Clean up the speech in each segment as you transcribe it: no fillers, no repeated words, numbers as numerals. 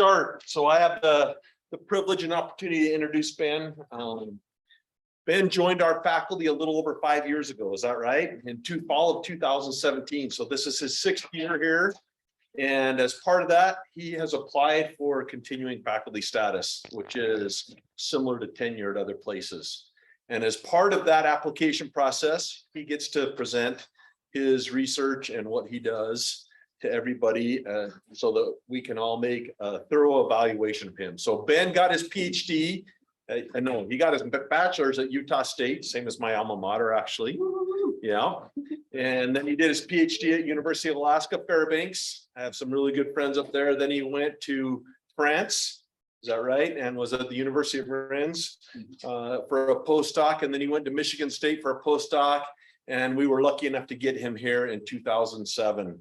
start. So I have the privilege and opportunity to introduce Ben. Ben joined our faculty a little over 5 years ago. Is that right? In fall of 2017. So this is his 6th year here. And as part of that, he has applied for continuing faculty status, which is similar to tenure at other places. And as part of that application process, he gets to present his research and what he does to everybody so that we can all make a thorough evaluation of him. So Ben got his PhD. I know he got his bachelor's at Utah State, same as my alma mater, actually. Yeah. And then he did his PhD at University of Alaska, Fairbanks. I have some really good friends up there. Then he went to France. Is that right? And was at the University of Rennes for a postdoc. And then he went to Michigan State for a postdoc. And we were lucky enough to get him here in 2007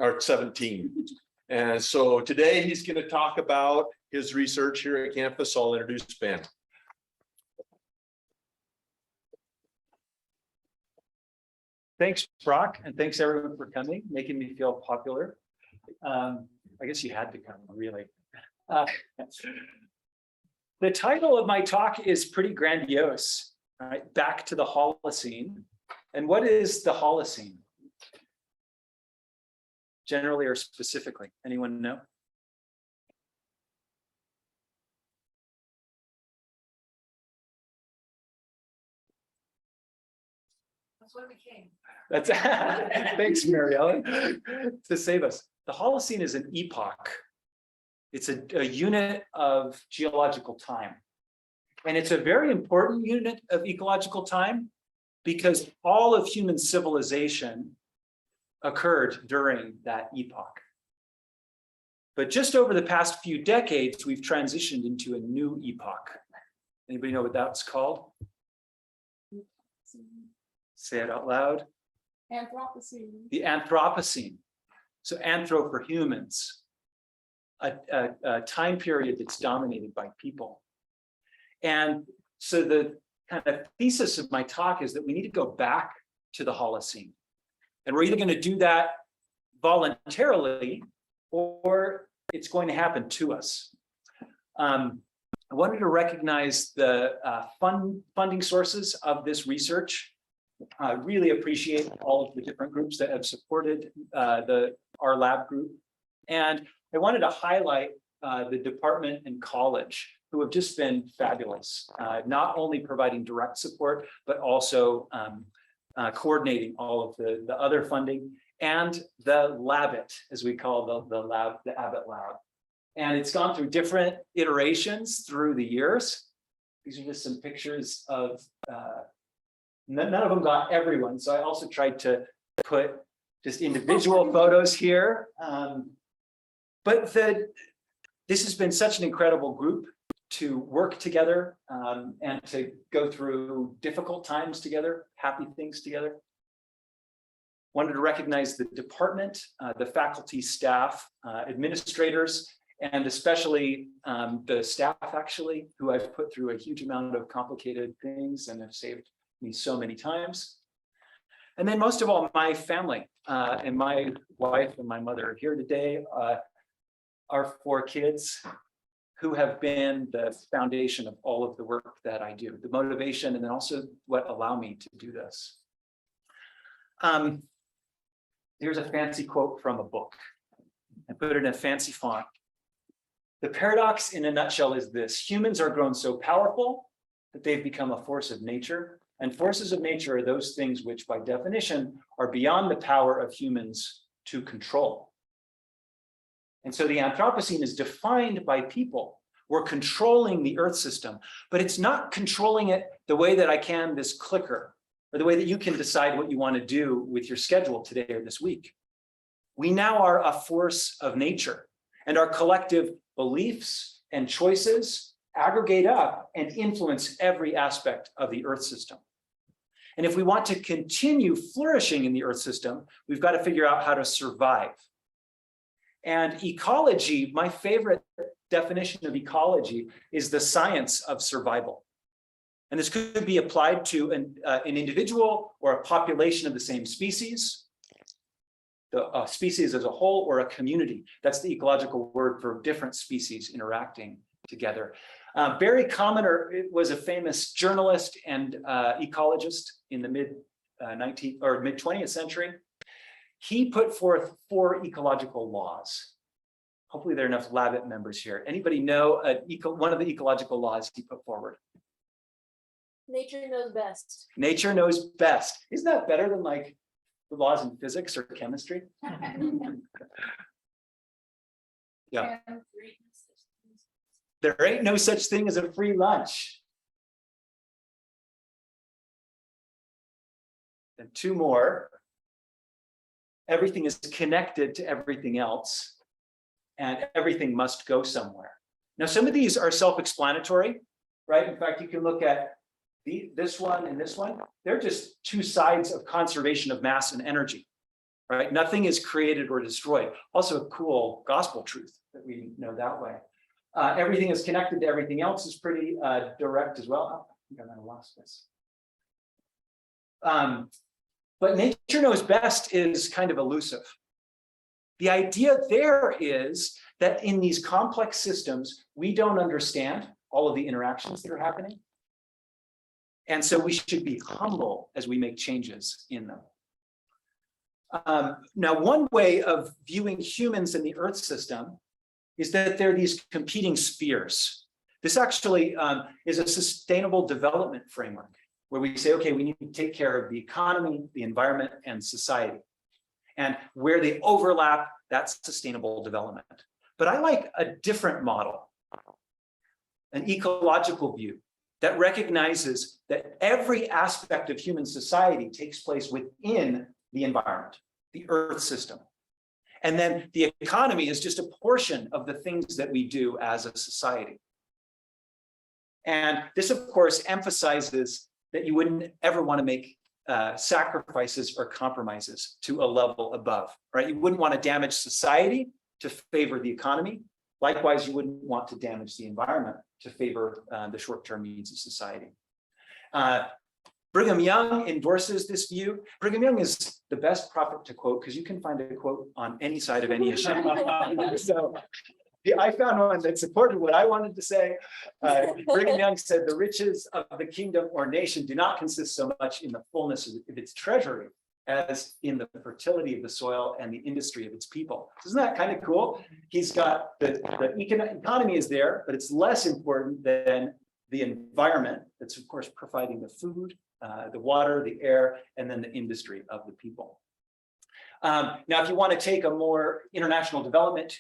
or 17. And so today he's going to talk about his research here at campus. So I'll introduce Ben. Thanks, Brock, and thanks everyone for coming, making me feel popular. I guess you had to come, really. The title of my talk is pretty grandiose, right? Back to the Holocene. And what is the Holocene? Generally or specifically, anyone know? That's what we came. That's thanks, Mary Ellen, to save us. The Holocene is an epoch. It's a unit of geological time. And it's a very important unit of ecological time because all of human civilization occurred during that epoch. But just over the past few decades, we've transitioned into a new epoch. Anybody know what that's called? Say it out loud. Anthropocene. The Anthropocene. So anthro for humans, a time period that's dominated by people. And so the kind of thesis of my talk is that we need to go back to the Holocene. And we're either going to do that voluntarily or it's going to happen to us. I wanted to recognize the funding sources of this research. I really appreciate all of the different groups that have supported our lab group. And I wanted to highlight the department and college who have just been fabulous, not only providing direct support, but also coordinating all of the other funding and the Labit, as we call the Abbott Lab. And it's gone through different iterations through the years. These are just some pictures of none of them got everyone. So I also tried to put just individual photos here. But this has been such an incredible group to work together and to go through difficult times together, happy things together. Wanted to recognize the department, the faculty, staff, administrators, and especially the staff actually, who I've put through a huge amount of complicated things and have saved me so many times. And then most of all, my family and my wife and my mother are here today. Our 4 kids who have been the foundation of all of the work that I do, the motivation, and then also what allow me to do this. Here's a fancy quote from a book. I put it in a fancy font. The paradox in a nutshell is this: humans are grown so powerful that they've become a force of nature. And forces of nature are those things which, by definition, are beyond the power of humans to control. And so the Anthropocene is defined by people. We're controlling the Earth system, but it's not controlling it the way that I can this clicker, or the way that you can decide what you want to do with your schedule today or this week. We now are a force of nature, and our collective beliefs and choices aggregate up and influence every aspect of the Earth system. And if we want to continue flourishing in the Earth system, we've got to figure out how to survive. And ecology, my favorite definition of ecology, is the science of survival. And this could be applied to an individual or a population of the same species, the species as a whole or a community. That's the ecological word for different species interacting together. Barry Commoner was a famous journalist and ecologist in the mid 20th century. He put forth 4 ecological laws. Hopefully there are enough Labbit members here. Anybody know one of the ecological laws he put forward? Nature knows best. Nature knows best. Isn't that better than like the laws in physics or chemistry? Yeah. There ain't no such thing as a free lunch. And 2 more. Everything is connected to everything else, and everything must go somewhere. Now, some of these are self-explanatory, right? In fact, you can look at this one and this one. They're just 2 sides of conservation of mass and energy, right? Nothing is created or destroyed. Also a cool gospel truth that we know that way. Everything is connected to everything else is pretty direct as well. Oh, I think I might have lost this. But nature knows best is kind of elusive. The idea there is that in these complex systems, we don't understand all of the interactions that are happening. And so we should be humble as we make changes in them. Now, one way of viewing humans in the Earth system is that there are these competing spheres. This actually is a sustainable development framework where we say, okay, we need to take care of the economy, the environment, and society. And where they overlap, that's sustainable development. But I like a different model, an ecological view that recognizes that every aspect of human society takes place within the environment, the Earth system. And then the economy is just a portion of the things that we do as a society. And this, of course, emphasizes that you wouldn't ever want to make sacrifices or compromises to a level above, right? You wouldn't want to damage society to favor the economy. Likewise, you wouldn't want to damage the environment to favor the short-term needs of society. Brigham Young endorses this view. Brigham Young is the best prophet to quote because you can find a quote on any side of any issue. So I found one that supported what I wanted to say. Brigham Young said, "The riches of the kingdom or nation do not consist so much in the fullness of its treasury as in the fertility of the soil and the industry of its people." Isn't that kind of cool? He's got the economy is there, but it's less important than the environment that's, of course, providing the food, the water, the air, and then the industry of the people. Now, if you want to take a more international development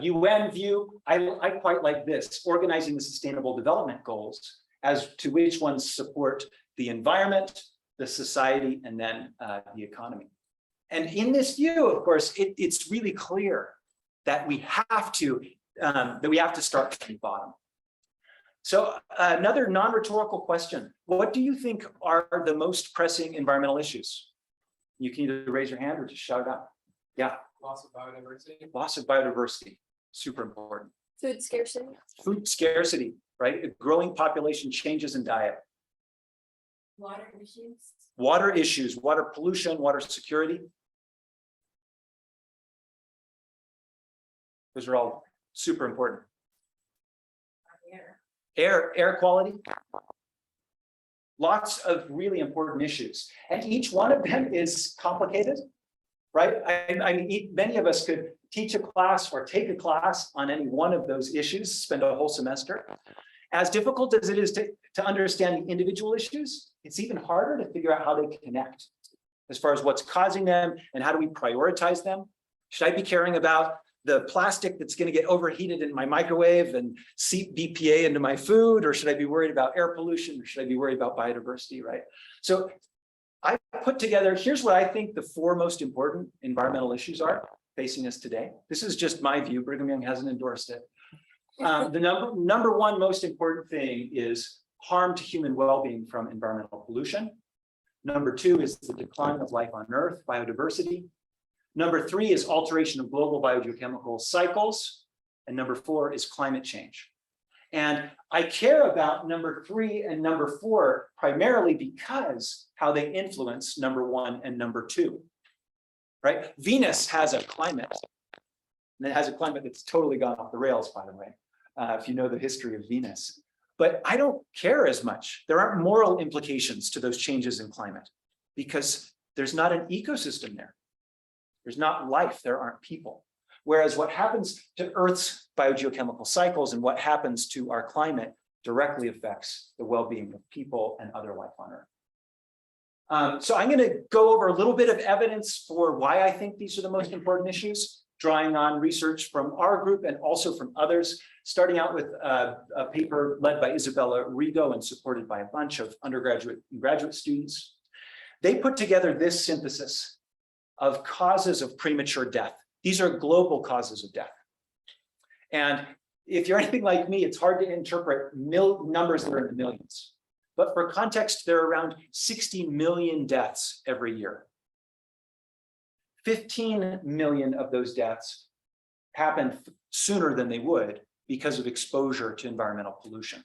UN view, I quite like this, organizing the sustainable development goals as to which ones support the environment, the society, and then the economy. And in this view, of course, it's really clear that we have to start from the bottom. So another non-rhetorical question: what do you think are the most pressing environmental issues? You can either raise your hand or just shout it out. Yeah. Loss of biodiversity. Loss of biodiversity, super important. Food scarcity. Food scarcity, right? A growing population, changes in diet. Water issues. Water issues, water pollution, water security. Those are all super important. Air quality. Lots of really important issues. And each one of them is complicated, right? I mean, many of us could teach a class or take a class on any one of those issues, spend a whole semester. As difficult as it is to understand the individual issues, it's even harder to figure out how they connect as far as what's causing them and how do we prioritize them. Should I be caring about the plastic that's going to get overheated in my microwave and seep BPA into my food, or should I be worried about air pollution, or should I be worried about biodiversity, right? So I put together, here's what I think the 4 most important environmental issues are facing us today. This is just my view. Brigham Young hasn't endorsed it. The number 1 most important thing is harm to human well-being from environmental pollution. Number 2 is the decline of life on Earth, biodiversity. Number 3 is alteration of global biogeochemical cycles. And number 4 is climate change. And I care about number 3 and number 4 primarily because how they influence number 1 and number 2. right? Venus has a climate, and it has a climate that's totally gone off the rails, by the way, if you know the history of Venus. But I don't care as much. There aren't moral implications to those changes in climate because there's not an ecosystem there. There's not life, there aren't people. Whereas what happens to Earth's biogeochemical cycles and what happens to our climate directly affects the well-being of people and other life on Earth. So I'm going to go over a little bit of evidence for why I think these are the most important issues, drawing on research from our group and also from others, starting out with a paper led by Isabella Rigo and supported by a bunch of undergraduate and graduate students. They put together this synthesis of causes of premature death. These are global causes of death. And if you're anything like me, it's hard to interpret numbers that are in the millions. But for context, there are around 60 million deaths every year. 15 million of those deaths happen sooner than they would because of exposure to environmental pollution.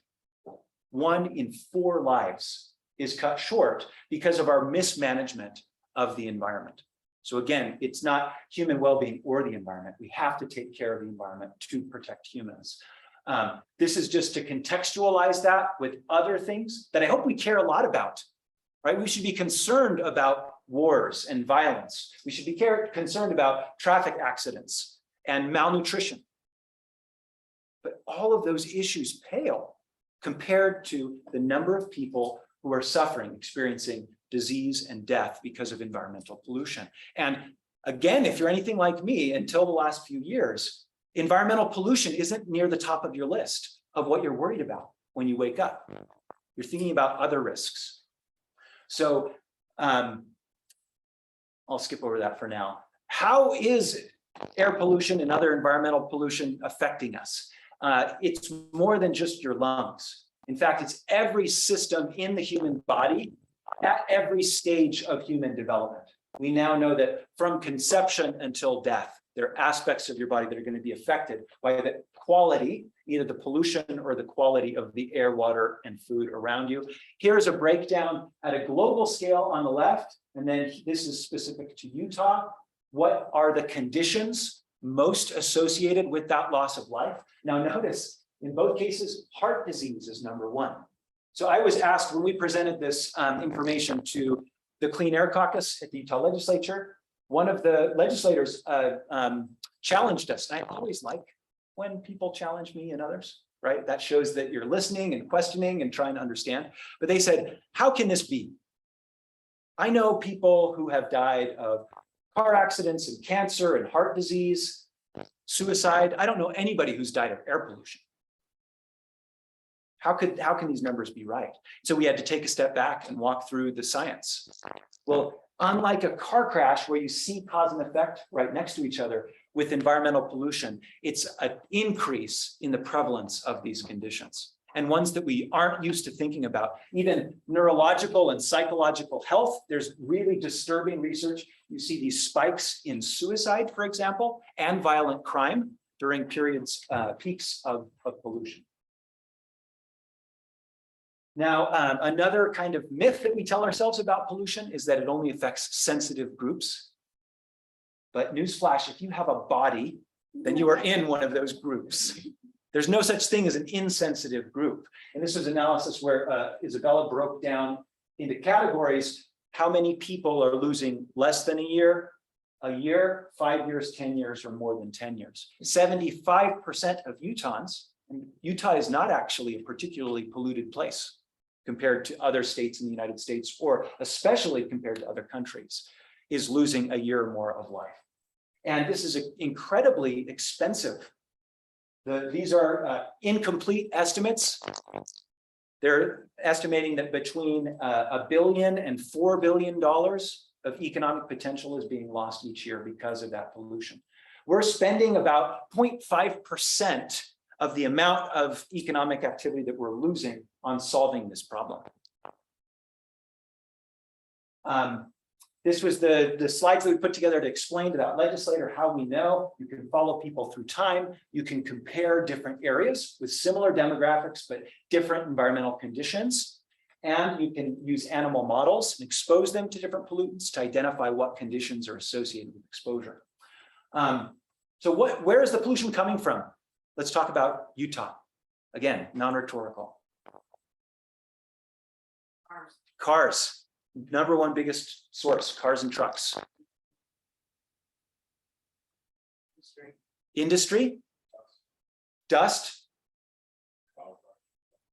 1 in 4 lives is cut short because of our mismanagement of the environment. So again, it's not human well-being or the environment. We have to take care of the environment to protect humans. This is just to contextualize that with other things that I hope we care a lot about, right? We should be concerned about wars and violence. We should be concerned about traffic accidents and malnutrition. But all of those issues pale compared to the number of people who are suffering, experiencing disease and death because of environmental pollution. And again, if you're anything like me, until the last few years, environmental pollution isn't near the top of your list of what you're worried about when you wake up. You're thinking about other risks. So I'll skip over that for now. How is air pollution and other environmental pollution affecting us? It's more than just your lungs. In fact, it's every system in the human body at every stage of human development. We now know that from conception until death, there are aspects of your body that are going to be affected by the quality, either the pollution or the quality of the air, water, and food around you. Here's a breakdown at a global scale on the left, and then this is specific to Utah. What are the conditions most associated with that loss of life? Now notice, in both cases, heart disease is number 1. So I was asked when we presented this information to the Clean Air Caucus at the Utah legislature, one of the legislators challenged us. And I always like when people challenge me and others, right? That shows that you're listening and questioning and trying to understand. But they said, how can this be? I know people who have died of car accidents and cancer and heart disease, suicide. I don't know anybody who's died of air pollution. How can these numbers be right? So we had to take a step back and walk through the science. Well, unlike a car crash where you see cause and effect right next to each other, with environmental pollution, it's an increase in the prevalence of these conditions and ones that we aren't used to thinking about. Even neurological and psychological health, there's really disturbing research. You see these spikes in suicide, for example, and violent crime during periods, peaks of pollution. Now, another kind of myth that we tell ourselves about pollution is that it only affects sensitive groups. But newsflash, if you have a body, then you are in one of those groups. There's no such thing as an insensitive group. And this was analysis where Isabella broke down into categories, how many people are losing less than a year, 5 years, 10 years, or more than 10 years. 75% of Utahns, and Utah is not actually a particularly polluted place compared to other states in the United States, or especially compared to other countries, is losing a year or more of life. And this is incredibly expensive. These are incomplete estimates. They're estimating that between $1 billion and $4 billion of economic potential is being lost each year because of that pollution. We're spending about 0.5% of the amount of economic activity that we're losing on solving this problem. This was the slides that we put together to explain to that legislator how we know. You can follow people through time. You can compare different areas with similar demographics, but different environmental conditions. And you can use animal models and expose them to different pollutants to identify what conditions are associated with exposure. So where is the pollution coming from? Let's talk about Utah. Again, non-rhetorical. Cars, number one biggest source, cars and trucks. Industry, dust,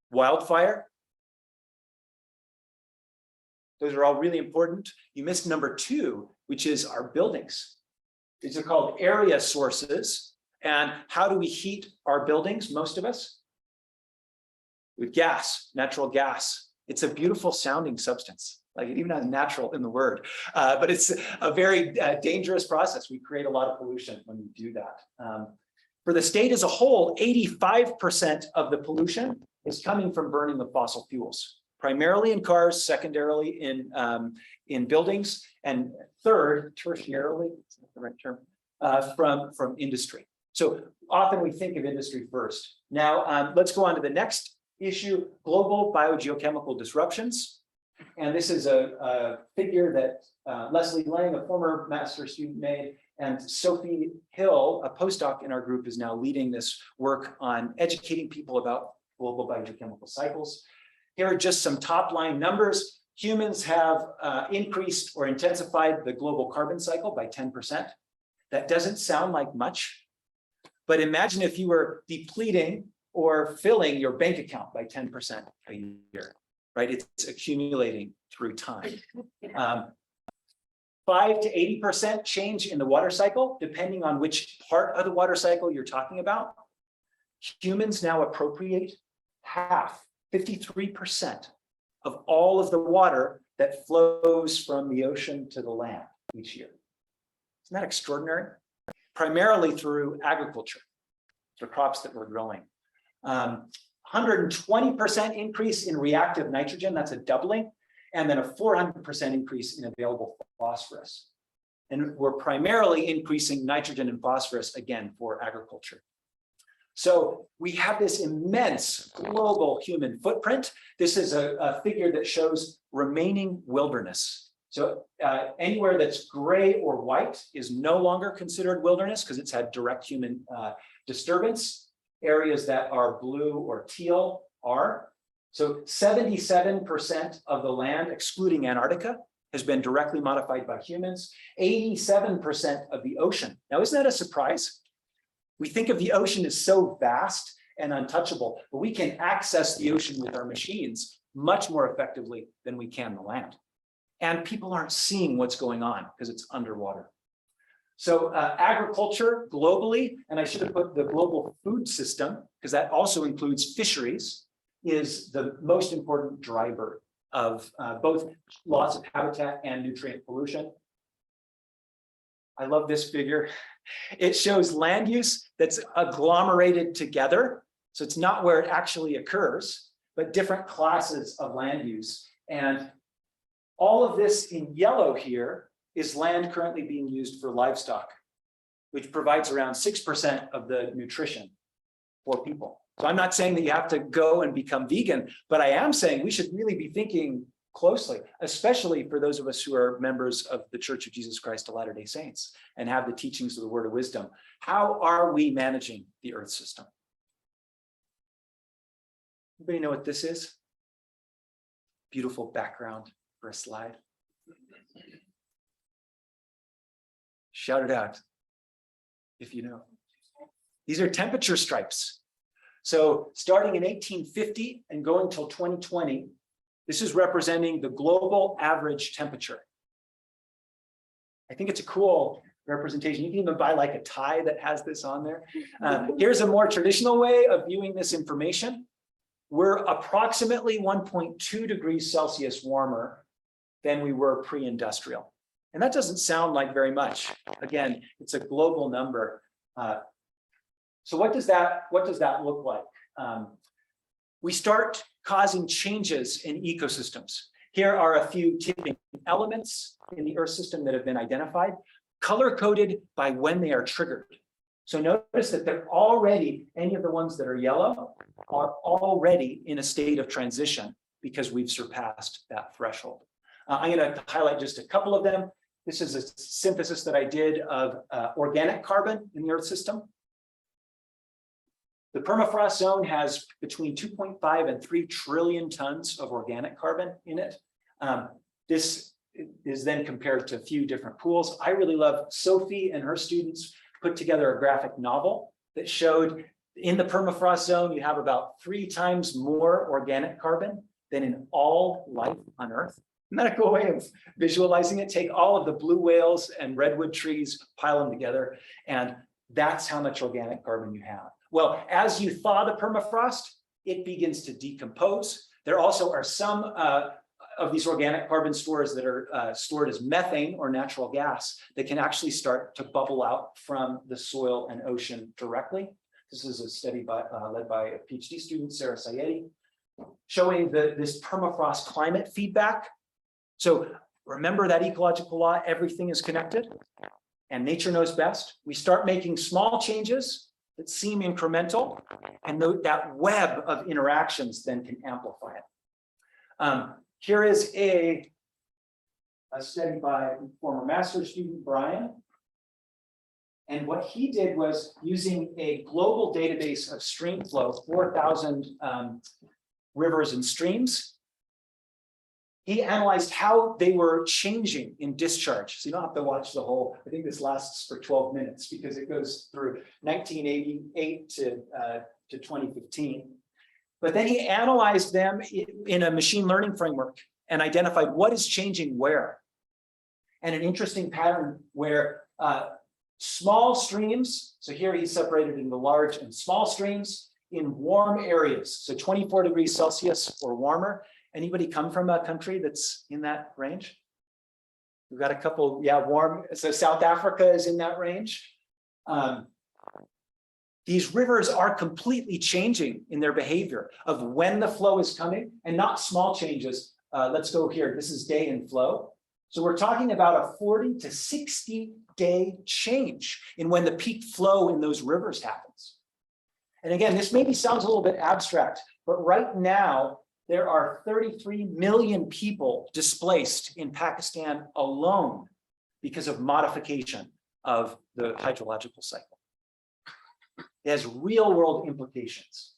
wildfire. Those are all really important. You missed number two, which is our buildings. These are called area sources. And how do we heat our buildings, most of us? With gas, natural gas. It's a beautiful sounding substance. Like it even has natural in the word, but it's a very dangerous process. We create a lot of pollution when we do that. For the state as a whole, 85% of the pollution is coming from burning of fossil fuels, primarily in cars, secondarily in buildings, and third, tertiarily, is that the right term, from industry. So often we think of industry first. Now let's go on to the next issue, global biogeochemical disruptions. And this is a figure that Leslie Lang, a former master's student, made, and Sophie Hill, a postdoc in our group, is now leading this work on educating people about global biogeochemical cycles. Here are just some top line numbers. Humans have increased or intensified the global carbon cycle by 10%. That doesn't sound like much, but imagine if you were depleting or filling your bank account by 10% a year. Right, it's accumulating through time. 5 to 80% change in the water cycle, depending on which part of the water cycle you're talking about. Humans now appropriate half, 53% of all of the water that flows from the ocean to the land each year. Isn't that extraordinary? Primarily through agriculture, the crops that we're growing. 120% increase in reactive nitrogen, that's a doubling, and then a 400% increase in available phosphorus. And we're primarily increasing nitrogen and phosphorus, again, for agriculture. So we have this immense global human footprint. This is a figure that shows remaining wilderness. So anywhere that's gray or white is no longer considered wilderness because it's had direct human disturbance. Areas that are blue or teal are. So 77% of the land, excluding Antarctica, has been directly modified by humans. 87% of the ocean. Now, isn't that a surprise? We think of the ocean as so vast and untouchable, but we can access the ocean with our machines much more effectively than we can the land. And people aren't seeing what's going on because it's underwater. So agriculture globally, and I should have put the global food system, because that also includes fisheries, is the most important driver of both loss of habitat and nutrient pollution. I love this figure. It shows land use that's agglomerated together. So it's not where it actually occurs, but different classes of land use. And all of this in yellow here is land currently being used for livestock, which provides around 6% of the nutrition for people. So I'm not saying that you have to go and become vegan, but I am saying we should really be thinking closely, especially for those of us who are members of the Church of Jesus Christ of Latter-day Saints and have the teachings of the Word of Wisdom. How are we managing the Earth system? Anybody know what this is? Beautiful background for a slide. Shout it out if you know. These are temperature stripes. So starting in 1850 and going till 2020, this is representing the global average temperature. I think it's a cool representation. You can even buy like a tie that has this on there. Here's a more traditional way of viewing this information. We're approximately 1.2 degrees Celsius warmer than we were pre-industrial. And that doesn't sound like very much. Again, it's a global number. So what does that look like? We start causing changes in ecosystems. Here are a few tipping elements in the Earth system that have been identified, color-coded by when they are triggered. So notice that they're already, any of the ones that are yellow, are already in a state of transition because we've surpassed that threshold. I'm going to highlight just a couple of them. This is a synthesis that I did of organic carbon in the Earth system. The permafrost zone has between 2.5 and 3 trillion tons of organic carbon in it. This is then compared to a few different pools. I really love Sophie and her students put together a graphic novel that showed in the permafrost zone, you have about 3 times more organic carbon than in all life on Earth. Isn't that a cool way of visualizing it? Take all of the blue whales and redwood trees, pile them together, and that's how much organic carbon you have. Well, as you thaw the permafrost, it begins to decompose. There also are some of these organic carbon stores that are stored as methane or natural gas that can actually start to bubble out from the soil and ocean directly. This is a study led by a PhD student, Sarah Sayedi, showing this permafrost climate feedback. So remember that ecological law, everything is connected and nature knows best. We start making small changes that seem incremental, and that web of interactions then can amplify it. Here is a study by former master's student, Brian. And what he did was using a global database of stream flow, 4,000 rivers and streams. He analyzed how they were changing in discharge. So you don't have to watch the whole, I think this lasts for 12 minutes because it goes through 1988 to 2015. But then he analyzed them in a machine learning framework and identified what is changing where. And an interesting pattern where small streams, so here he's separated into large and small streams in warm areas, so 24 degrees Celsius or warmer. Anybody come from a country that's in that range? We've got a couple, yeah, warm. So South Africa is in that range. These rivers are completely changing in their behavior of when the flow is coming, and not small changes. Let's go here. This is day and flow. So we're talking about a 40 to 60 day change in when the peak flow in those rivers happens. And again, this maybe sounds a little bit abstract, but right now, there are 33 million people displaced in Pakistan alone because of modification of the hydrological cycle. It has real world implications.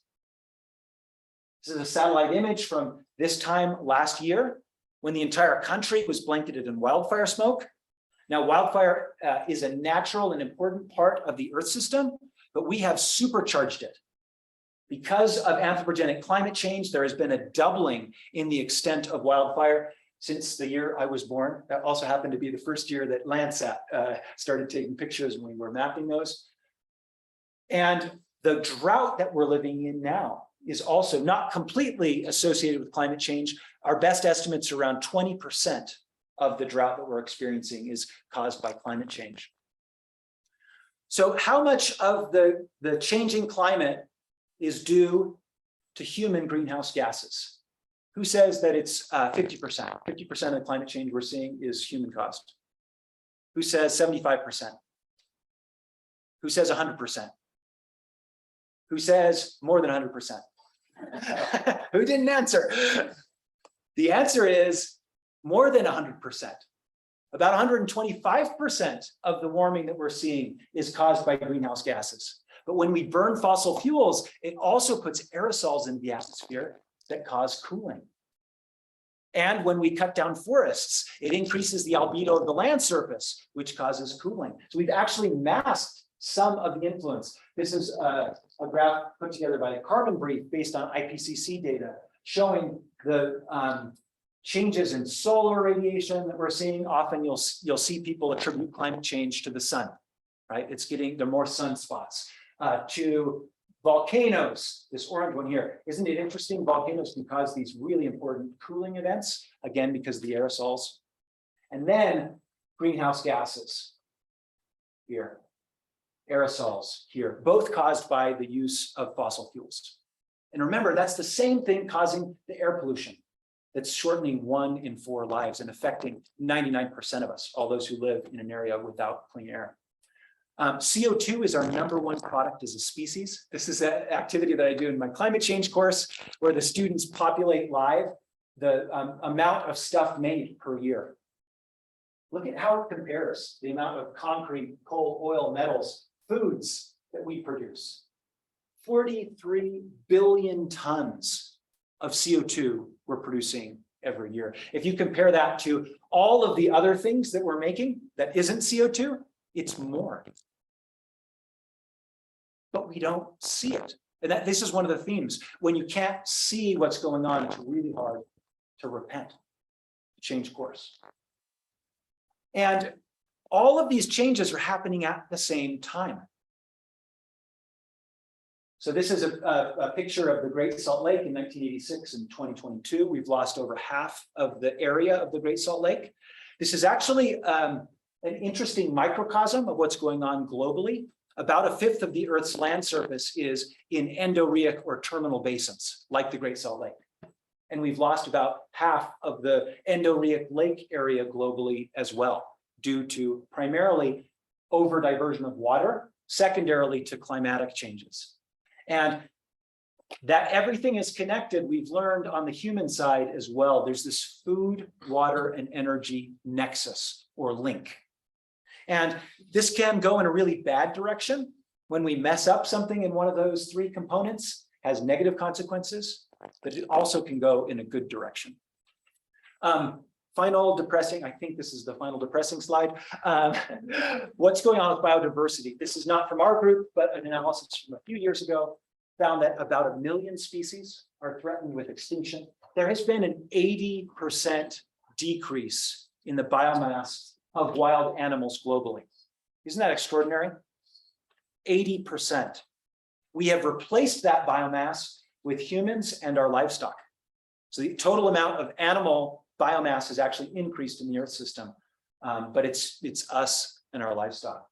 This is a satellite image from this time last year when the entire country was blanketed in wildfire smoke. Now, wildfire is a natural and important part of the Earth system, but we have supercharged it. Because of anthropogenic climate change, there has been a doubling in the extent of wildfire since the year I was born. That also happened to be the first year that Landsat started taking pictures when we were mapping those. And the drought that we're living in now is also not completely associated with climate change. Our best estimates are around 20% of the drought that we're experiencing is caused by climate change. So how much of the changing climate is due to human greenhouse gases? Who says that it's 50%? 50% of the climate change we're seeing is human caused. Who says 75%? Who says 100%? Who says more than 100%? Who didn't answer? The answer is more than 100%. About 125% of the warming that we're seeing is caused by greenhouse gases. But when we burn fossil fuels, it also puts aerosols in the atmosphere that cause cooling. And when we cut down forests, it increases the albedo of the land surface, which causes cooling. So we've actually masked some of the influence. This is a graph put together by the Carbon Brief based on IPCC data, showing the changes in solar radiation that we're seeing. Often you'll see people attribute climate change to the sun, right? It's getting, there are more sunspots. To volcanoes, this orange one here. Isn't it interesting? Volcanoes can cause these really important cooling events, again, because of the aerosols. And then greenhouse gases here, aerosols here, both caused by the use of fossil fuels. And remember, that's the same thing causing the air pollution that's shortening 1 in 4 lives and affecting 99% of us, all those who live in an area without clean air. CO2 is our #1 product as a species. This is an activity that I do in my climate change course, where the students populate live the amount of stuff made per year. Look at how it compares the amount of concrete, coal, oil, metals, foods that we produce. 43 billion tons of CO2 we're producing every year. If you compare that to all of the other things that we're making that isn't CO2, it's more. But we don't see it. And this is one of the themes. When you can't see what's going on, it's really hard to repent, to change course. And all of these changes are happening at the same time. So this is a picture of the Great Salt Lake in 1986 and 2022. We've lost over half of the area of the Great Salt Lake. This is actually an interesting microcosm of what's going on globally. About a fifth of the Earth's land surface is in endorheic or terminal basins, like the Great Salt Lake. And we've lost about half of the endorheic lake area globally as well, due to primarily over-diversion of water, secondarily to climatic changes. And that everything is connected, we've learned on the human side as well. There's this food, water, and energy nexus or link. And this can go in a really bad direction. When we mess up something in one of those three components, has negative consequences, but it also can go in a good direction. Final depressing, I think this is the final depressing slide. What's going on with biodiversity? This is not from our group, but an analysis from a few years ago found that about 1 million species are threatened with extinction. There has been an 80% decrease in the biomass of wild animals globally. Isn't that extraordinary? 80%. We have replaced that biomass with humans and our livestock. So the total amount of animal biomass has actually increased in the Earth system, but it's us and our livestock.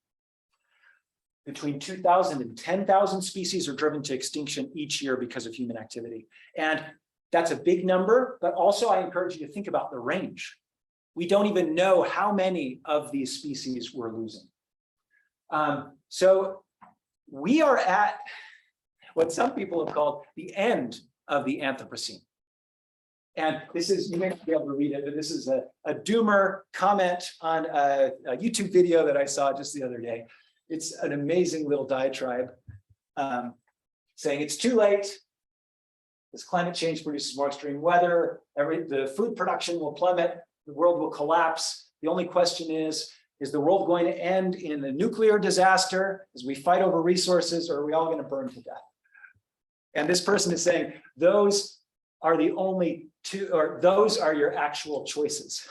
Between 2,000 and 10,000 species are driven to extinction each year because of human activity. And that's a big number, but also I encourage you to think about the range. We don't even know how many of these species we're losing. So we are at what some people have called the end of the Anthropocene. And this is, you may not be able to read it, but this is a doomer comment on a YouTube video that I saw just the other day. It's an amazing little diatribe saying it's too late. This climate change produces more extreme weather. The food production will plummet. The world will collapse. The only question is the world going to end in a nuclear disaster as we fight over resources, or are we all going to burn to death? And this person is saying those are the only two, or those are your actual choices,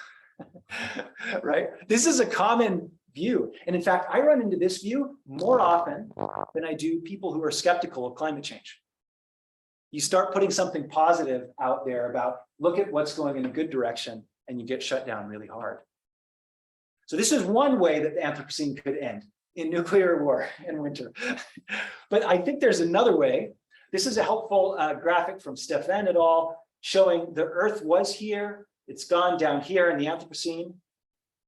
right? This is a common view. And in fact, I run into this view more often than I do people who are skeptical of climate change. You start putting something positive out there about, look at what's going in a good direction, and you get shut down really hard. So this is one way that the Anthropocene could end, in nuclear war and winter. But I think there's another way. This is a helpful graphic from Stefan et al. Showing the Earth was here, it's gone down here in the Anthropocene.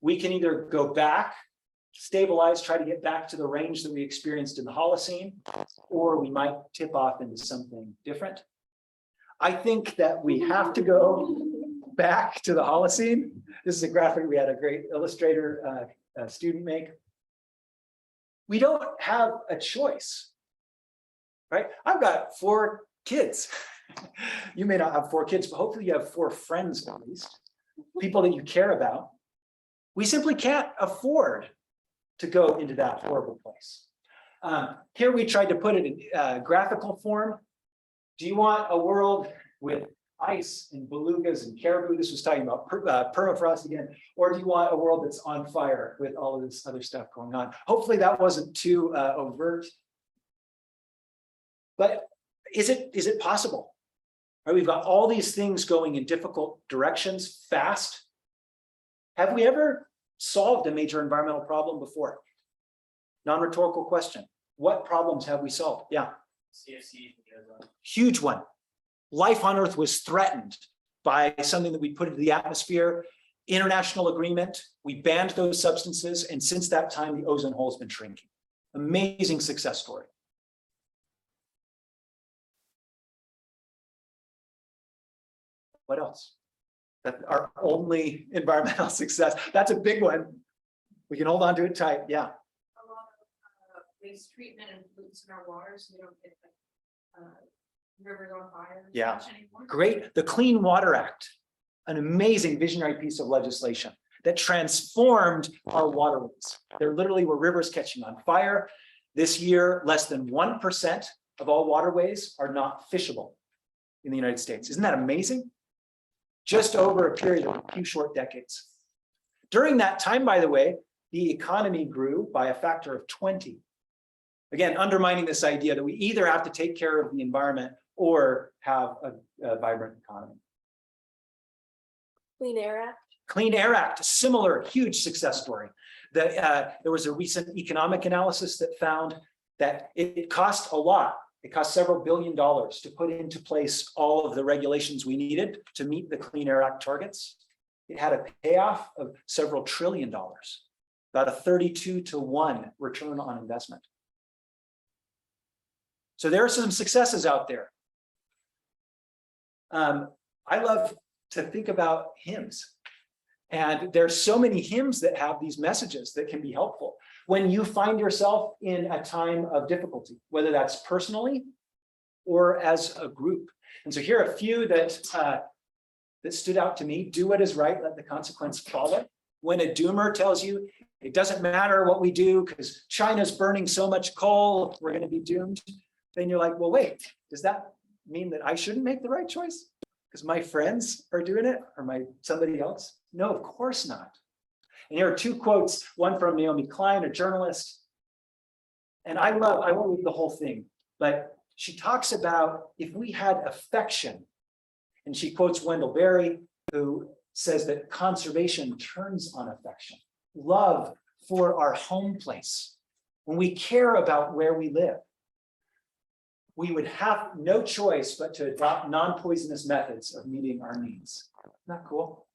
We can either go back, stabilize, try to get back to the range that we experienced in the Holocene, or we might tip off into something different. I think that we have to go back to the Holocene. This is a graphic we had a great illustrator student make. We don't have a choice, right? I've got 4 kids. You may not have 4 kids, but hopefully you have 4 friends at least, people that you care about. We simply can't afford to go into that horrible place. Here we tried to put it in graphical form. Do you want a world with ice and belugas and caribou? This was talking about permafrost again. Or do you want a world that's on fire with all of this other stuff going on? Hopefully that wasn't too overt. But is it possible? Right, we've got all these things going in difficult directions fast. Have we ever solved a major environmental problem before? Non-rhetorical question. What problems have we solved? Yeah. CFC. Huge one. Life on Earth was threatened by something that we put into the atmosphere. International agreement. We banned those substances. And since that time, the ozone hole has been shrinking. Amazing success story. What else? That's our only environmental success. That's a big one. We can hold on to it tight. Yeah. A lot of waste treatment and pollutes in our waters, we don't get rivers on fire. as Yeah. much anymore. Great. The Clean Water Act, an amazing visionary piece of legislation that transformed our waterways. There literally were rivers catching on fire. This year, less than 1% of all waterways are not fishable in the United States. Isn't that amazing? Just over a period of a few short decades. During that time, by the way, the economy grew by a factor of 20. Again, undermining this idea that we either have to take care of the environment or have a vibrant economy. Clean Air Act. Clean Air Act, similar huge success story. There was a recent economic analysis that found that it cost a lot. It cost several $billions to put into place all of the regulations we needed to meet the Clean Air Act targets. It had a payoff of several $1 trillion, about a 32-to-1 return on investment. So there are some successes out there. I love to think about hymns. And there's so many hymns that have these messages that can be helpful when you find yourself in a time of difficulty, whether that's personally or as a group. And so here are a few that stood out to me. Do what is right, let the consequence follow. When a doomer tells you it doesn't matter what we do because China's burning so much coal, we're going to be doomed. Then you're like, well, wait, does that mean that I shouldn't make the right choice because my friends are doing it or somebody else? No, of course not. And here are two quotes, one from Naomi Klein, a journalist. And I won't read the whole thing, but she talks about if we had affection, and she quotes Wendell Berry, who says that conservation turns on affection, love for our home place. When we care about where we live, we would have no choice but to adopt non-poisonous methods of meeting our needs. Isn't that cool?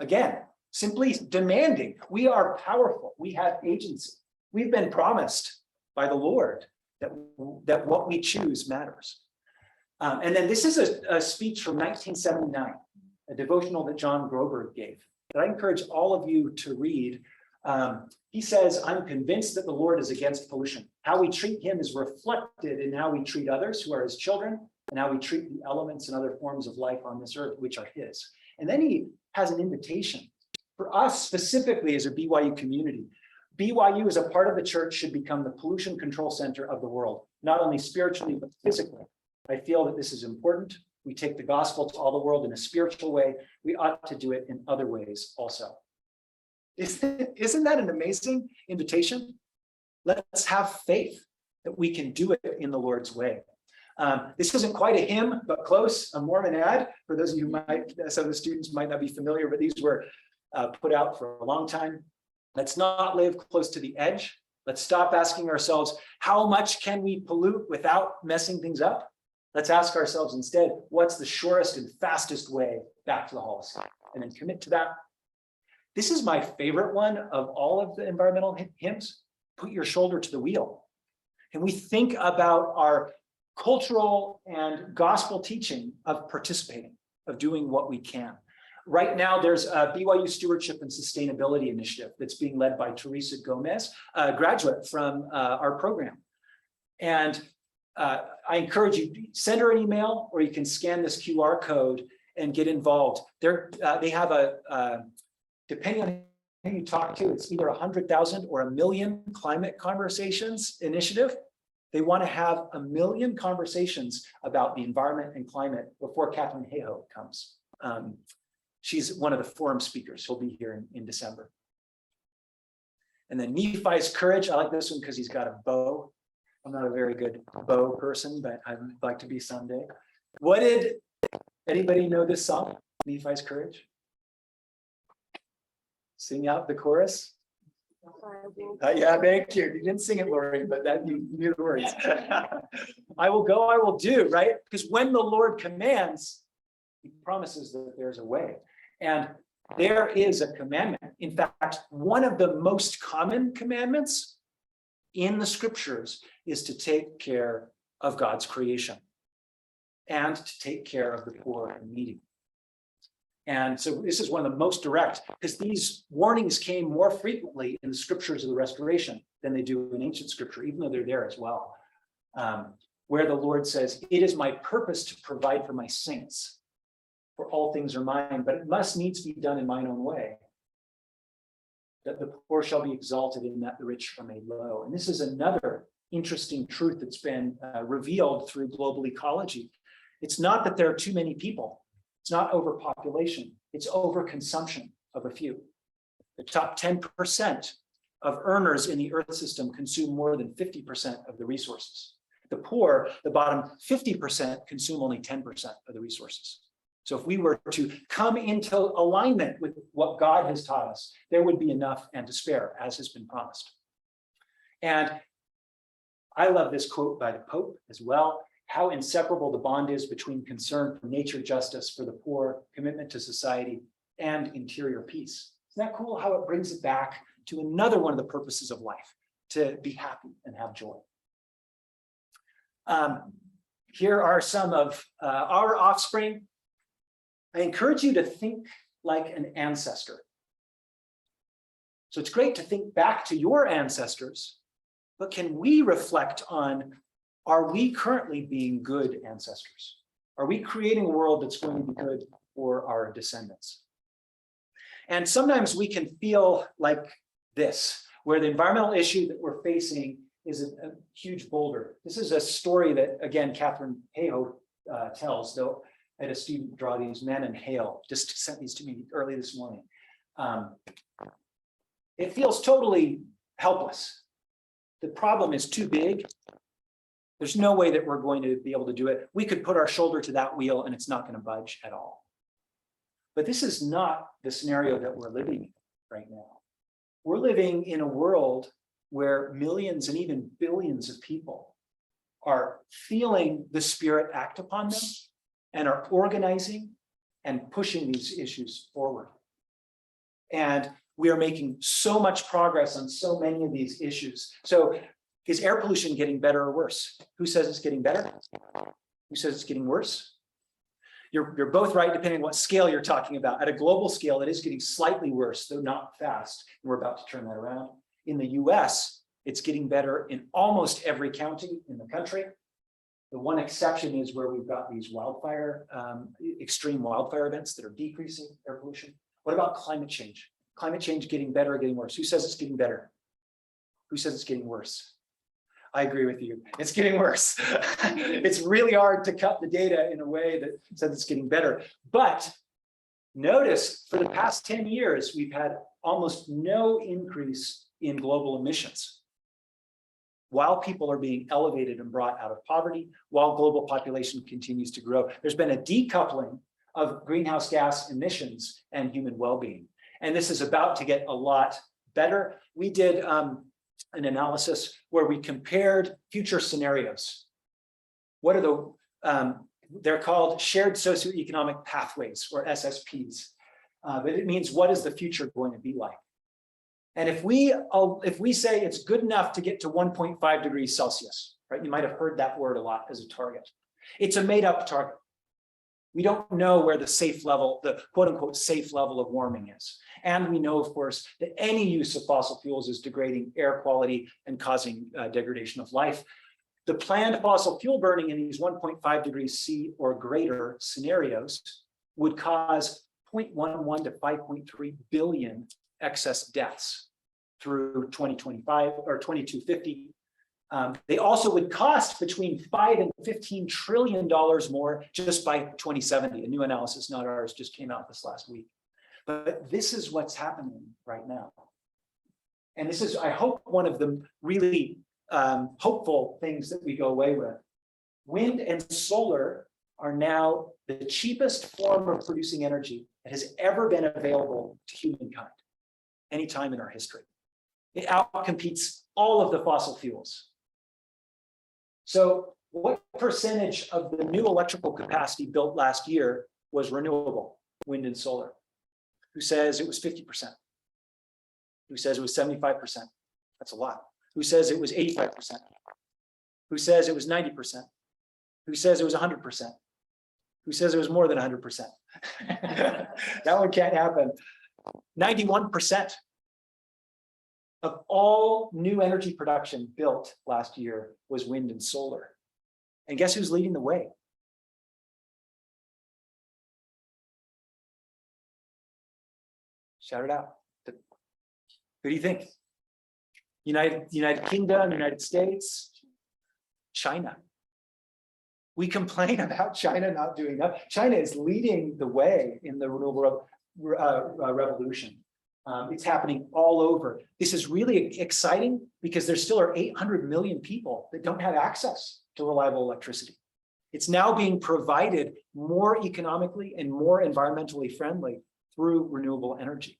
Again, simply demanding. We are powerful. We have agency. We've been promised by the Lord that what we choose matters. And then this is a speech from 1979, a devotional that John Groberg gave, that I encourage all of you to read. He says, I'm convinced that the Lord is against pollution. How we treat him is reflected in how we treat others who are his children, and how we treat the elements and other forms of life on this earth, which are his. And then he has an invitation for us specifically as a BYU community. BYU as a part of the church should become the pollution control center of the world, not only spiritually, but physically. I feel that this is important. We take the gospel to all the world in a spiritual way. We ought to do it in other ways also. Isn't that an amazing invitation? Let's have faith that we can do it in the Lord's way. This isn't quite a hymn, but close, a Mormon ad. For those of you who some of the students might not be familiar, but these were put out for a long time. Let's not live close to the edge. Let's stop asking ourselves, how much can we pollute without messing things up? Let's ask ourselves instead, what's the surest and fastest way back to the Holocene? And then commit to that. This is my favorite one of all of the environmental hymns. Put your shoulder to the wheel. And we think about our cultural and gospel teaching of participating, of doing what we can. Right now, there's a BYU Stewardship and Sustainability Initiative that's being led by Teresa Gomez, a graduate from our program. And I encourage you, send her an email, or you can scan this QR code and get involved. They have depending on who you talk to, it's either 100,000 or 1 million climate conversations initiative. They want to have 1 million conversations about the environment and climate before Catherine Hayhoe comes. She's one of the forum speakers. She'll be here in December. And then Nephi's Courage. I like this one because he's got a bow. I'm not a very good bow person, but I'd like to be someday. Anybody know this song, Nephi's Courage? Sing out the chorus. Yeah, thank you. You didn't sing it, Lori, but that you knew the words. I will go, I will do, right? Because when the Lord commands, he promises that there's a way. And there is a commandment. In fact, one of the most common commandments in the scriptures is to take care of God's creation and to take care of the poor and needy. And so this is one of the most direct, because these warnings came more frequently in the scriptures of the Restoration than they do in ancient scripture, even though they're there as well. Where the Lord says, "It is my purpose to provide for my saints, for all things are mine, but it must needs be done in mine own way. That the poor shall be exalted and that the rich are made low." And this is another interesting truth that's been revealed through global ecology. It's not that there are too many people. It's not overpopulation. It's overconsumption of a few. The top 10% of earners in the Earth system consume more than 50% of the resources. The poor, the bottom 50%, consume only 10% of the resources. So if we were to come into alignment with what God has taught us, there would be enough and to spare, as has been promised. And I love this quote by the Pope as well: "How inseparable the bond is between concern for nature, justice for the poor, commitment to society, and interior peace." Isn't that cool how it brings it back to another one of the purposes of life, to be happy and have joy? Here are some of our offspring. I encourage you to think like an ancestor. So it's great to think back to your ancestors, but can we reflect on, are we currently being good ancestors? Are we creating a world that's going to be good for our descendants? And sometimes we can feel like this, where the environmental issue that we're facing is a huge boulder. This is a story that, again, Catherine Hayhoe tells, though I had a student draw these. Men and Hale just sent these to me early this morning. It feels totally helpless. The problem is too big. There's no way that we're going to be able to do it. We could put our shoulder to that wheel and it's not going to budge at all. But this is not the scenario that we're living in right now. We're living in a world where millions and even billions of people are feeling the Spirit act upon them and are organizing and pushing these issues forward. And we are making so much progress on so many of these issues. So is air pollution getting better or worse? Who says it's getting better? Who says it's getting worse? You're both right, depending on what scale you're talking about. At a global scale, it is getting slightly worse, though not fast. And we're about to turn that around. In the US, it's getting better in almost every county in the country. The one exception is where we've got these wildfire, extreme wildfire events that are decreasing air pollution. What about climate change? Climate change getting better or getting worse? Who says it's getting better? Who says it's getting worse? I agree with you. It's getting worse. It's really hard to cut the data in a way that says it's getting better. But notice for the past 10 years, we've had almost no increase in global emissions, while people are being elevated and brought out of poverty, while global population continues to grow. There's been a decoupling of greenhouse gas emissions and human well-being. And this is about to get a lot better. We did an analysis where we compared future scenarios. What are the, they're called shared socioeconomic pathways, or SSPs. But it means, what is the future going to be like? And if we say it's good enough to get to 1.5 degrees Celsius, right? You might have heard that word a lot as a target. It's a made up target. We don't know where the safe level, the quote unquote safe level of warming is. And we know, of course, that any use of fossil fuels is degrading air quality and causing degradation of life. The planned fossil fuel burning in these 1.5 degrees C or greater scenarios would cause 0.11 to 5.3 billion excess deaths through 2025 or 2250. They also would cost between $5 and $15 trillion more just by 2070. A new analysis, not ours, just came out this last week. But this is what's happening right now. And this is, I hope, one of the really hopeful things that we go away with. Wind and solar are now the cheapest form of producing energy that has ever been available to humankind, any time in our history. It outcompetes all of the fossil fuels. So what percentage of the new electrical capacity built last year was renewable, wind and solar? Who says it was 50%? Who says it was 75%? That's a lot. Who says it was 85%? Who says it was 90%? Who says it was 100%? Who says it was more than 100%? That one can't happen. 91% of all new energy production built last year was wind and solar. And guess who's leading the way? Shout it out. Who do you think? United Kingdom, United States, China. We complain about China not doing enough. China is leading the way in the renewable revolution. It's happening all over. This is really exciting because there still are 800 million people that don't have access to reliable electricity. It's now being provided more economically and more environmentally friendly through renewable energy.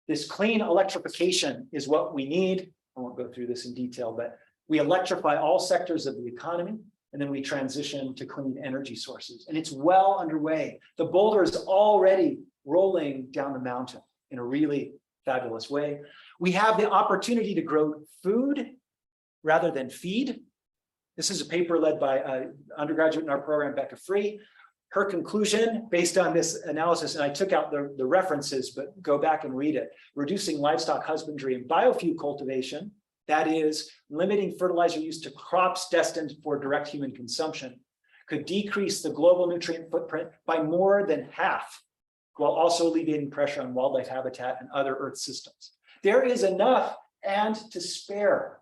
This clean electrification is what we need. I won't go through this in detail, but we electrify all sectors of the economy, and then we transition to clean energy sources. And it's well underway. The boulder is already rolling down the mountain in a really fabulous way. We have the opportunity to grow food rather than feed. This is a paper led by an undergraduate in our program, Becca Free. Her conclusion, based on this analysis, and I took out the references, but go back and read it, reducing livestock husbandry and biofuel cultivation, that is, limiting fertilizer use to crops destined for direct human consumption, could decrease the global nutrient footprint by more than half, while also alleviating pressure on wildlife habitat and other Earth systems. There is enough and to spare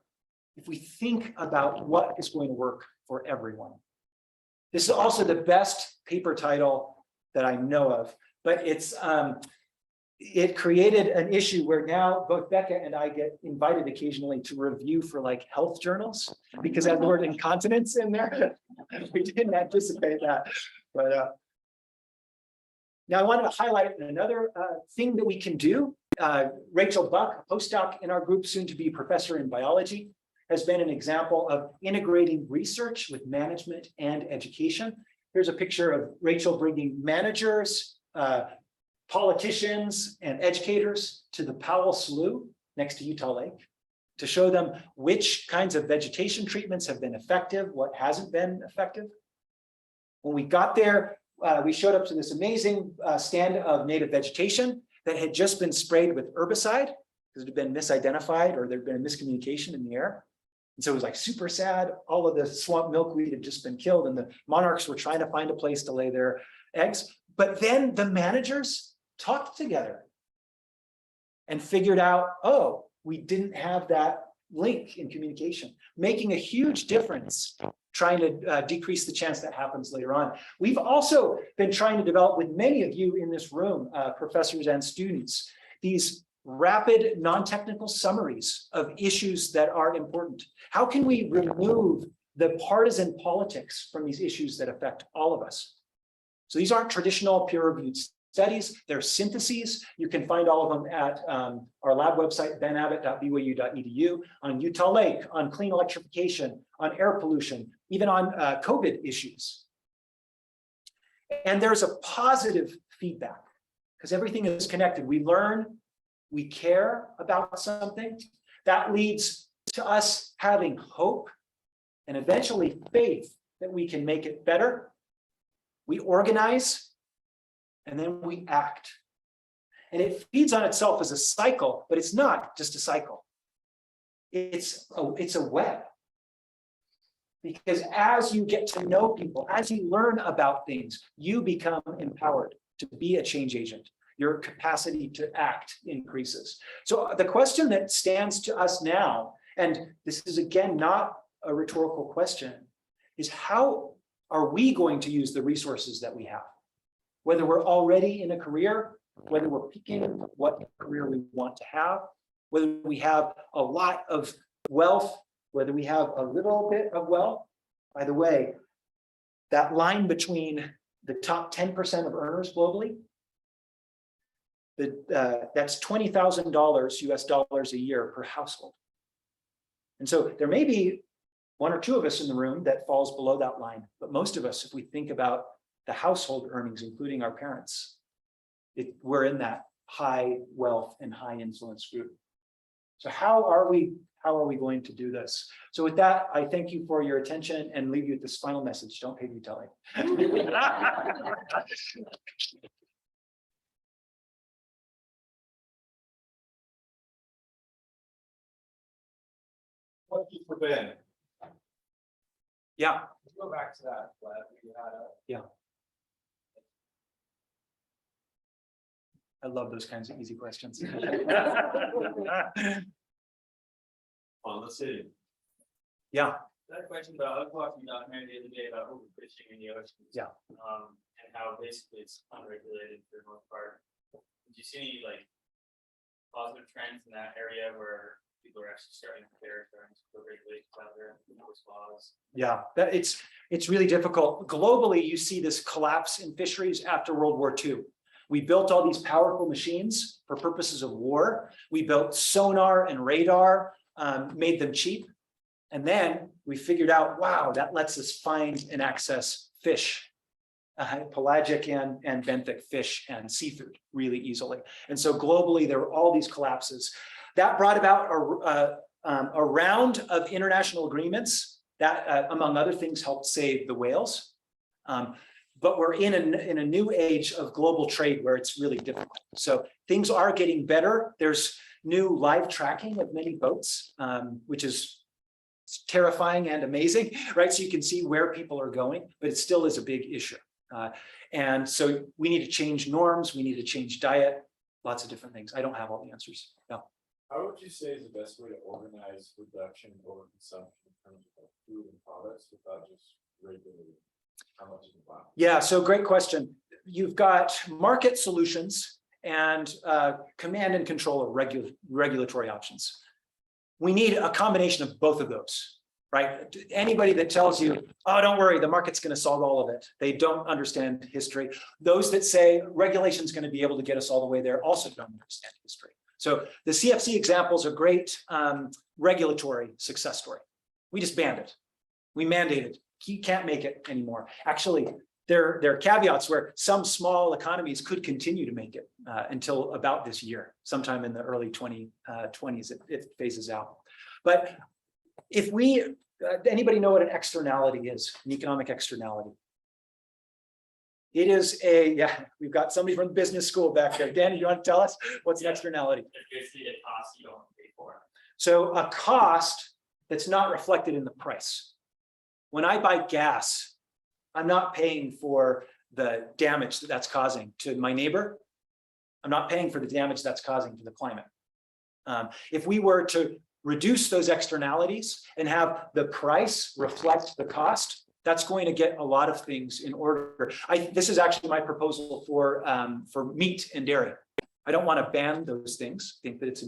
if we think about what is going to work for everyone. This is also the best paper title that I know of, but it created an issue where now both Becca and I get invited occasionally to review for like health journals because I have the word incontinence in there. We didn't anticipate that, but now I wanted to highlight another thing that we can do. Rachel Buck, a postdoc in our group, soon to be professor in biology, has been an example of integrating research with management and education. Here's a picture of Rachel bringing managers, politicians, and educators to the Powell Slough next to Utah Lake to show them which kinds of vegetation treatments have been effective, what hasn't been effective. When we got there, we showed up to this amazing stand of native vegetation that had just been sprayed with herbicide because it had been misidentified or there'd been a miscommunication in the air. And so it was like super sad. All of the swamp milkweed had just been killed and the monarchs were trying to find a place to lay their eggs. But then the managers talked together and figured out, oh, we didn't have that link in communication, making a huge difference, trying to decrease the chance that happens later on. We've also been trying to develop with many of you in this room, professors and students, these rapid non-technical summaries of issues that are important. How can we remove the partisan politics from these issues that affect all of us? So these aren't traditional peer-reviewed studies, they're syntheses. You can find all of them at our lab website, benabbott.byu.edu, on Utah Lake, on clean electrification, on air pollution, even on COVID issues. And there's a positive feedback because everything is connected. We learn, we care about something. That leads to us having hope and eventually faith that we can make it better. We organize, and then we act. And it feeds on itself as a cycle, but it's not just a cycle. It's a web. Because as you get to know people, as you learn about things, you become empowered to be a change agent. Your capacity to act increases. So the question that stands to us now, and this is again not a rhetorical question, is how are we going to use the resources that we have? Whether we're already in a career, whether we're picking what career we want to have, whether we have a lot of wealth, whether we have a little bit of wealth. By the way, that line between the top 10% of earners globally, that's $20,000 US dollars a year per household. And so there may be one or two of us in the room that falls below that line, but most of us, if we think about the household earnings, including our parents, we're in that high wealth and high influence group. So how are we How are we going to do this? So with that, I thank you for your attention and leave you with this final message. Don't pay me telling. Thank you for Ben. Yeah. Let's go back to that. You had a I love those kinds of easy questions. On the city. Yeah. that question about, I was watching a documentary the other day about overfishing in the oceans. Yeah. And how basically it's unregulated for the most part. Did you see any like positive trends in that area where people are actually starting to care, starting to regulate weather and those laws? Yeah, it's really difficult. Globally, you see this collapse in fisheries after World War II. We built all these powerful machines for purposes of war. We built sonar and radar, made them cheap. And then we figured out, wow, that lets us find and access fish, pelagic and benthic fish and seafood really easily. And so globally, there were all these collapses. That brought about a round of international agreements that, among other things, helped save the whales. But we're in a new age of global trade where it's really difficult. So things are getting better. There's new live tracking of many boats, which is terrifying and amazing, right? So you can see where people are going, but it still is a big issue. And so we need to change norms. We need to change diet, lots of different things. I don't have all the answers. No. How would you say is the best way to organize reduction or consumption in terms of food and products without just regulating how much you buy? Yeah, so great question. You've got market solutions and command and control of regulatory options. We need a combination of both of those, right? Anybody that tells you, oh, don't worry, the market's going to solve all of it, they don't understand history. Those that say regulation is going to be able to get us all the way there also don't understand history. So the CFC example is a great regulatory success story. We just banned it. We mandated. You can't make it anymore. Actually, there are caveats where some small economies could continue to make it until about this year. Sometime in the early 2020s, it phases out. But if we, anybody know what an externality is, an economic externality? It is yeah, we've got somebody from business school back there. Danny, you want to tell us what's an externality? It's basically a cost you don't pay for. So a cost that's not reflected in the price. When I buy gas, I'm not paying for the damage that's causing to my neighbor. I'm not paying for the damage that's causing to the climate. If we were to reduce those externalities and have the price reflect the cost, that's going to get a lot of things in order. This is actually my proposal for meat and dairy. I don't want to ban those things. I think that it's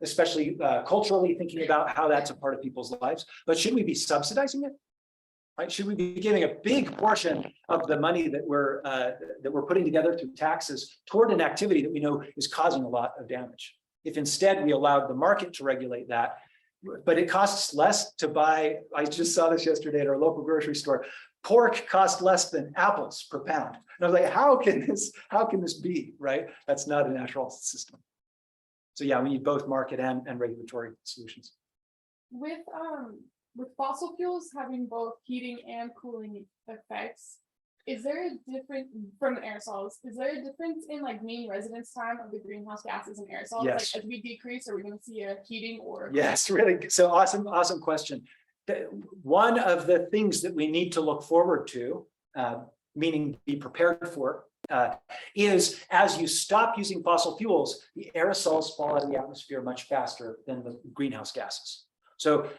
especially culturally thinking about how that's a part of people's lives. But should we be subsidizing it? Right? Should we be giving a big portion of the money that we're putting together through taxes toward an activity that we know is causing a lot of damage? If instead we allowed the market to regulate that, but it costs less to buy, I just saw this yesterday at our local grocery store, pork costs less than apples per pound. And I was like, how can this be, right? That's not a natural system. So yeah, we need both market and regulatory solutions. With fossil fuels having both heating and cooling effects, is there a difference from aerosols? Is there a difference in like mean residence time of the greenhouse gases and aerosols? Yes. Like as we decrease, are we going to see a heating or? Yes, really. So awesome question. One of the things that we need to look forward to, meaning be prepared for, is as you stop using fossil fuels, the aerosols fall out of the atmosphere much faster than the greenhouse gases. So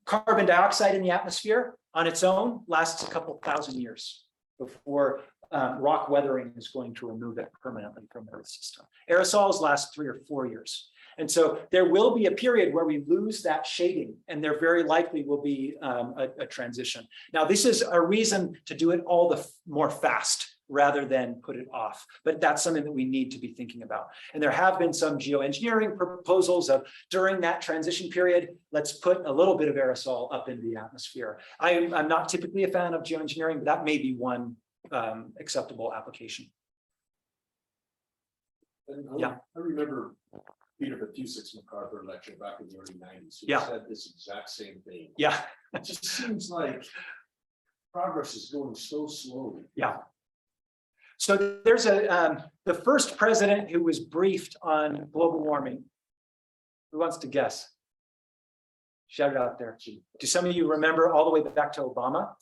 carbon dioxide in the atmosphere on its own lasts a couple thousand years before rock weathering is going to remove it permanently from the Earth system. Aerosols last 3 or 4 years. And so there will be a period where we lose that shading, and there very likely will be a transition. Now, this is a reason to do it all the more fast rather than put it off. But that's something that we need to be thinking about. And there have been some geoengineering proposals of during that transition period, let's put a little bit of aerosol up into the atmosphere. I'm not typically a fan of geoengineering, but that may be one acceptable application. Yeah, I remember Peter Batusik's MacArthur lecture back in the early 90s. He Yeah. said this exact same thing. Yeah, It just seems like progress is going so slowly. yeah. So there's the first president who was briefed on global warming. Who wants to guess? Shout it out there. Do some of you remember all the way back to Obama?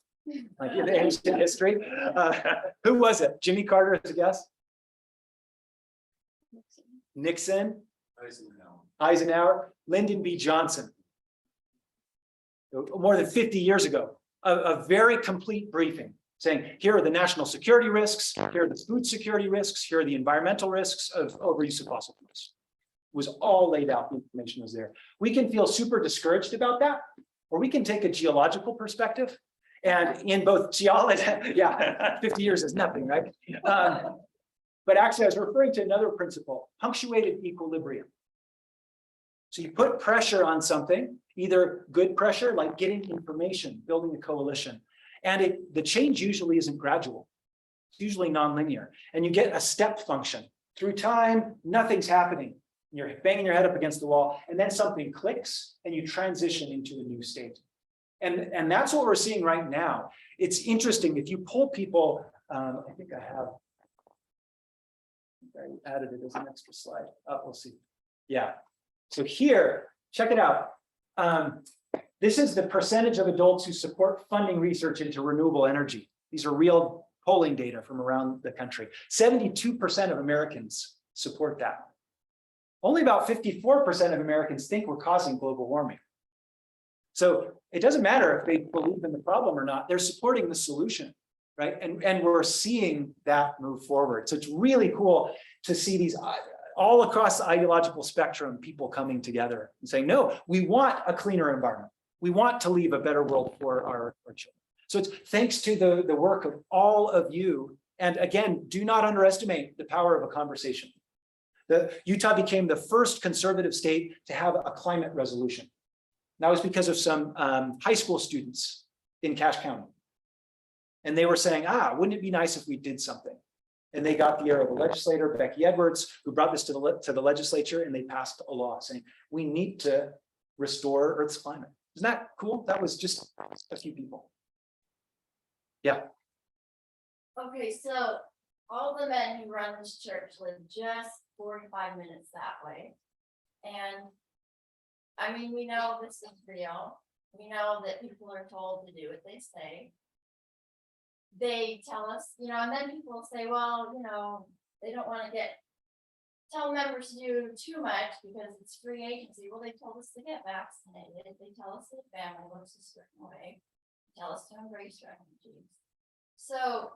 Like in ancient history? Who was it? Jimmy Carter as a guess? Nixon, Eisenhower, Lyndon B. Johnson. More than 50 years ago, a very complete briefing saying, here are the national security risks, here are the food security risks, here are the environmental risks of overuse of fossil fuels. It was all laid out, the information was there. We can feel super discouraged about that, or we can take a geological perspective. And in both geology, yeah, 50 years is nothing, right? But actually, I was referring to another principle, punctuated equilibrium. So you put pressure on something, either good pressure, like getting information, building a coalition, and the change usually isn't gradual. It's usually nonlinear, and you get a step function. Through time, nothing's happening. You're banging your head up against the wall, and then something clicks, and you transition into a new state. And that's what we're seeing right now. It's interesting, if you pull people, I think I added it as an extra slide. We'll see. Yeah. So here, check it out. This is the percentage of adults who support funding research into renewable energy. These are real polling data from around the country. 72% of Americans support that. Only about 54% of Americans think we're causing global warming. So it doesn't matter if they believe in the problem or not, they're supporting the solution, right? And we're seeing that move forward. So it's really cool to see these all across the ideological spectrum, people coming together and saying, no, we want a cleaner environment. We want to leave a better world for our children. So it's thanks to the work of all of you. And again, do not underestimate the power of a conversation. Utah became the first conservative state to have a climate resolution. That was because of some high school students in Cache County. And they were saying, wouldn't it be nice if we did something? And they got the ear of a legislator, Becky Edwards, who brought this to the legislature, and they passed a law saying, we need to restore Earth's climate. Isn't that cool? That was just a few people. Yeah. Okay, so all the men who run this church live just 45 minutes that way. And I mean, we know this is real. We know that people are told to do what they say. They tell us, and then people say, well, they don't want to tell members to do too much because it's free agency. Well, they told us to get vaccinated. They tell us that family looks a certain way. They tell us to embrace refugees. So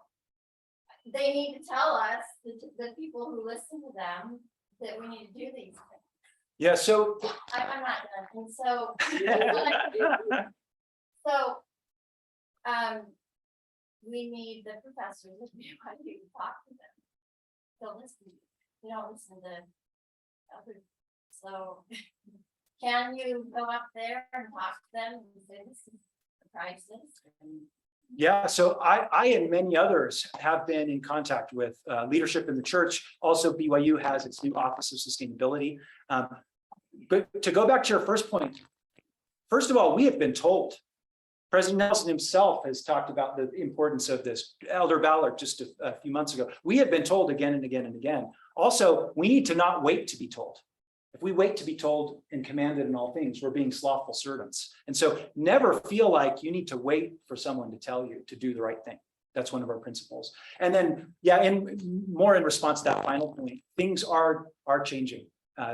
they need to tell us, the people who listen to them, that we need to do these things. Yeah, so I'm not done. And so, we need the professors to be able to talk to them. So listen, you don't listen to others. So can you go up there and talk to them and say this is a crisis? yeah, so I and many others have been in contact with leadership in the church. Also, BYU has its new Office of Sustainability. But to go back to your first point, first of all, we have been told. President Nelson himself has talked about the importance of this. Elder Ballard just a few months ago. We have been told again and again and again. Also, we need to not wait to be told. If we wait to be told and commanded in all things, we're being slothful servants. And so never feel like you need to wait for someone to tell you to do the right thing. That's one of our principles. And then, yeah, in more in response to that final point, things are changing.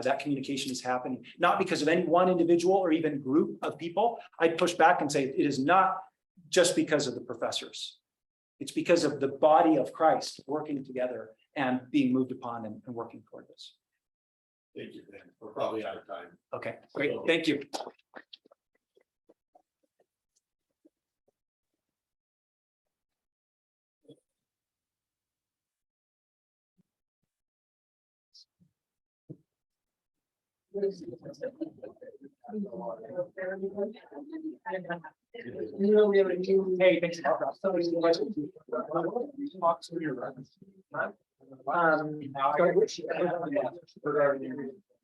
That communication is happening, not because of any one individual or even group of people. I'd push back and say it is not just because of the professors. It's because of the body of Christ working together and being moved upon and working toward this. Thank you, Ben. We're probably out of time. Okay, great. Thank you. Hey, thanks.